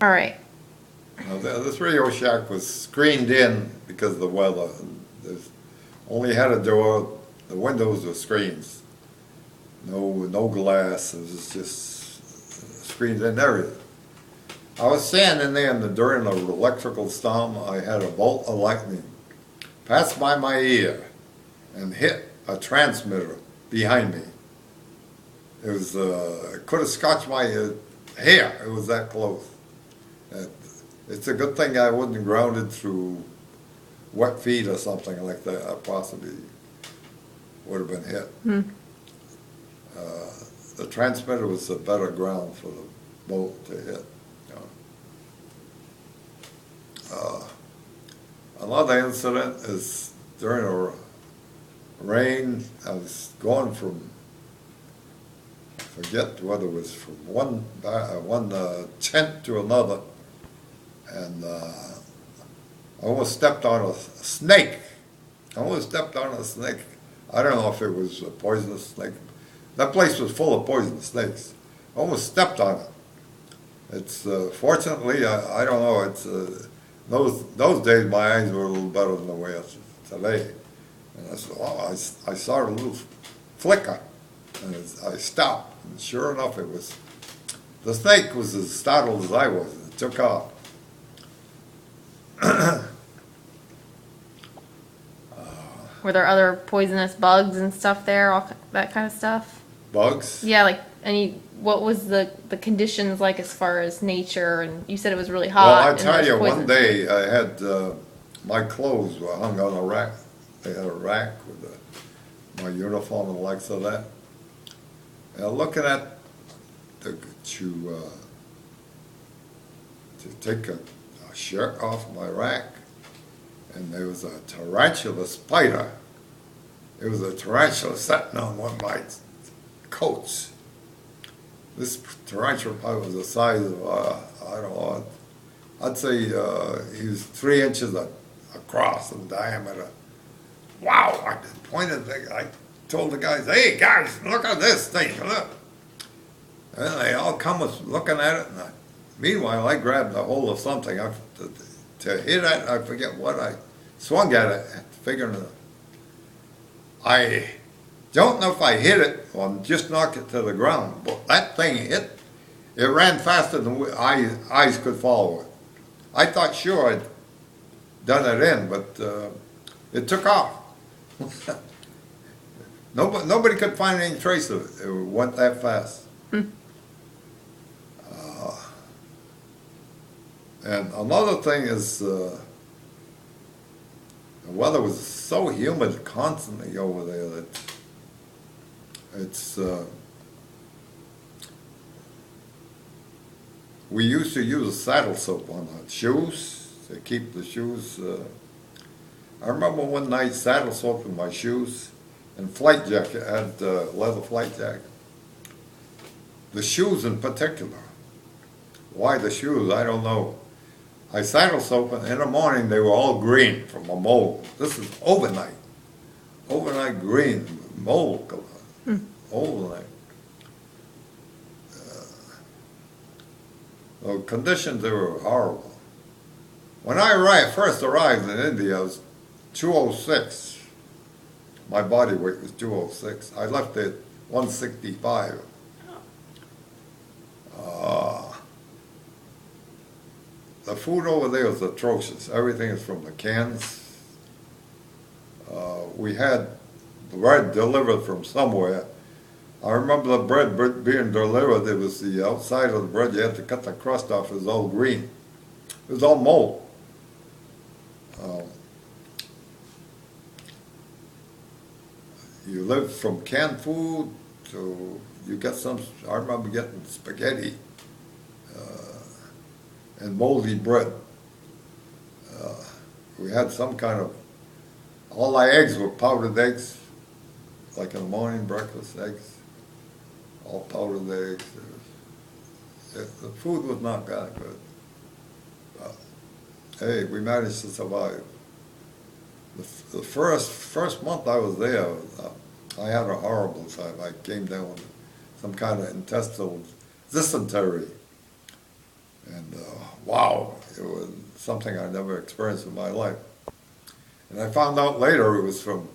All right. Now, this radio shack was screened in because of the weather. There's only had a door. The windows were screens. No glass. It was just screened in everything. I was standing there during an electrical storm. I had a bolt of lightning pass by my ear and hit a transmitter behind me. It was, it could have scotched my hair. It was that close. Uh, It's a good thing I wasn't grounded through wet feet or something like that. I possibly would have been hit. The transmitter was a better ground for the boat to hit. You know. Another incident is during a rain. I was going from, I forget whether it was from one tent to another, and I almost stepped on a snake. I almost stepped on a snake. I don't know if it was a poisonous snake. That place was full of poisonous snakes. I almost stepped on it. It's fortunately, I don't know. It's those days my eyes were a little better than the way it's today. And I said, oh, I saw a little flicker, and I stopped. And sure enough, it was the snake was as startled as I was. It took off. Were there other poisonous bugs and stuff there, all that kind of stuff? Bugs? Yeah, like what was the conditions like as far as nature? And you said it was really Well, hot. I and tell there's you, poison. one day I had my clothes were hung on a rack. They had a rack with my uniform and the likes of that. And looking at to take a shirt off my rack, and there was a tarantula spider. There was a tarantula sitting on one of my coats. This tarantula probably was the size of, I don't know, I'd say he was 3 inches across in diameter. Wow, I pointed, I told the guys, hey guys, look at this thing, look. And they all come looking at it, and meanwhile I grabbed a hold of something to hit it. I forget what I swung at it, figuring I don't know if I hit it or just knocked it to the ground, but that thing hit. It ran faster than eyes could follow it. I thought sure I'd done it in, but it took off. Nobody could find any trace of it. It went that fast. And another thing is the weather was so humid constantly over there that it's we used to use saddle soap on our shoes to keep the shoes. I remember one night saddle soap in my shoes and flight jacket. I had leather flight jacket. The shoes in particular. Why the shoes? I don't know. I saddle soap, and in the morning they were all green from a mold. This is overnight. Overnight green, mold color. Overnight. The conditions, they were horrible. When I first arrived in India, I was 206. My body weight was 206. I left at 165. The food over there was atrocious. Everything is from the cans. We had bread delivered from somewhere. I remember the bread being delivered. It was the outside of the bread. You had to cut the crust off. It was all green. It was all mold. You lived from canned food to you get some. I remember getting spaghetti and moldy bread. We had some kind of, all our eggs were powdered eggs, like in the morning breakfast eggs, all powdered eggs. The food was not that good. But, hey, we managed to survive. The first month I was there, I had a horrible time. I came down with some kind of intestinal dysentery. And wow, it was something I never experienced in my life. And I found out later it was from,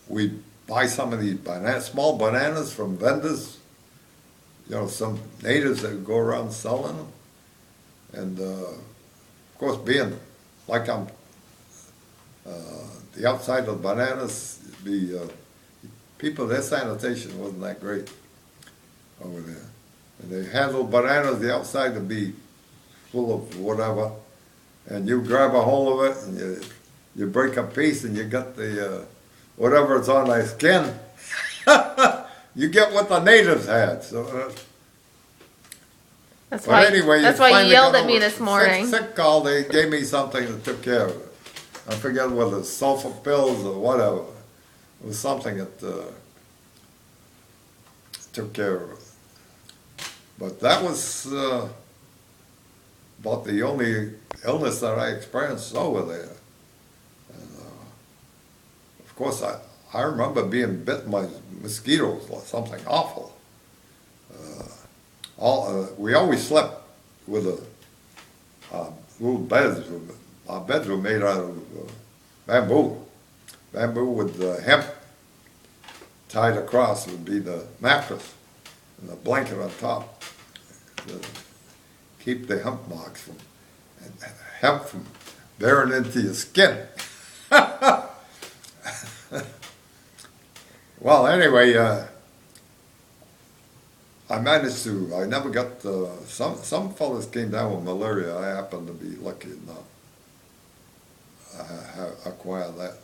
we buy some of these small bananas from vendors, you know, some natives that go around selling them. And of course, being like I'm, the outside of the bananas, people, their sanitation wasn't that great over there. And they handle bananas, the outside to be full of whatever, and you grab a hold of it and you break a piece and you got the, whatever's on their skin, you get what the natives had. So, That's but why. anyway, That's you why you finally yelled got at me over this morning. Sick call, they gave me something that took care of it. I forget whether it's sulfur pills or whatever. It was something that took care of it. But that was about the only illness that I experienced over there. And, of course, I remember being bitten by mosquitoes or something awful. We always slept with little beds. Our beds were made out of bamboo. Bamboo with hemp tied across would be the mattress, and the blanket on top to keep the hemp from bearing into your skin. Well, anyway, I never got, some fellas came down with malaria. I happened to be lucky enough. I acquired that.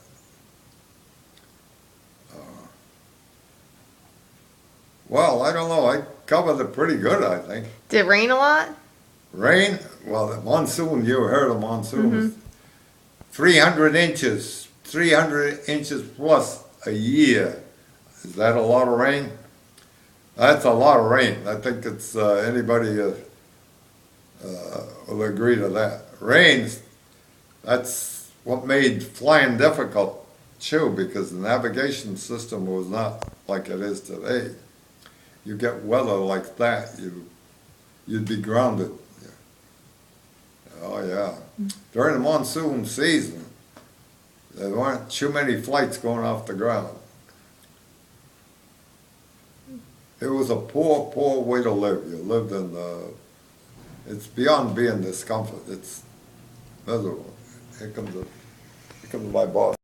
Well, I don't know. I covered it pretty good, I think. Did it rain a lot? Rain? Well, the monsoon, you heard of monsoons. 300 inches, 300 inches plus a year. Is that a lot of rain? That's a lot of rain. I think it's anybody will agree to that. Rains, that's what made flying difficult too, because the navigation system was not like it is today. You get weather like that, you'd be grounded. Oh yeah. During the monsoon season, there weren't too many flights going off the ground. It was a poor, poor way to live. You lived in it's beyond being discomfort. It's miserable. Here comes my boss.